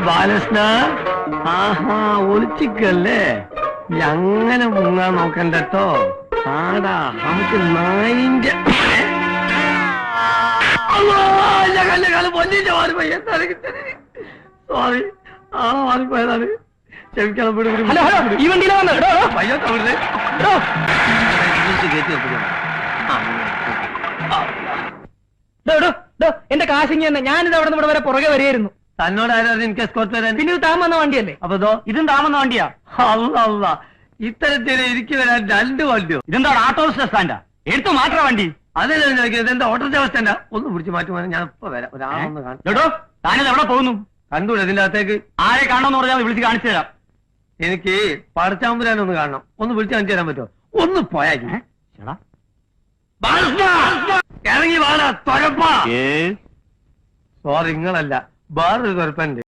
ബാലകൃഷ്ണ, ആഹാ ഒളിച്ചിക്കല്ലേ, അങ്ങനെ മുങ്ങാൻ നോക്കണ്ടോ. ആടാ നമുക്ക് നായിന്റെ സോറി, ആ മാറിപ്പോയതാണ്, ക്ഷമിക്കണം. ഈ വണ്ടിയിലാ വന്നത്. എന്റെ കാശിങ് തന്നെ, ഞാനിത് അവിടെ നിന്ന് ഇവിടെ വരെ പുറകെ വരികയായിരുന്നു. തന്നോടായിരുന്നു എനിക്ക് എസ്കോർട്ട് വരാൻ. പിന്നെ ഇത് താൻ വന്ന വണ്ടിയല്ലേ? അപ്പൊ ഇതും താമന്ന വണ്ടിയാ? അല്ല, ഇത്തരത്തിൽ എനിക്ക് വരാൻ 2 വണ്ടിയോ? ഇതെന്താ ഓട്ടോറിക്ഷ സ്റ്റാൻഡാ? എടുത്തു മാറ്റാ വണ്ടി. അതല്ലേ ചോദിക്കുന്നത്, എന്താ ഓട്ടോറിക്ഷ സ്റ്റാൻഡാ? ഒന്ന് പിടിച്ച് മാറ്റുവാൻ ഞാൻ ഇപ്പൊ വരാം. ഒരാളൊന്ന് കാണോ, താനത് എവിടെ പോകുന്നു? കണ്ടൂടെ ഇതിന്റെ അകത്തേക്ക്? ആരെ കാണണമെന്ന് പറഞ്ഞാൽ വിളിച്ച് കാണിച്ചു തരാം. എനിക്ക് പടച്ചാമ്പുരാനൊന്ന് കാണണം, ഒന്ന് വിളിച്ച് കാണിച്ചു തരാൻ പറ്റുമോ? ഒന്ന് പോയാ ഇറങ്ങി വാടാ തൊരപ്പാ. സോറി, നിങ്ങളല്ല, വേറൊരു തൊരപ്പുണ്ട്.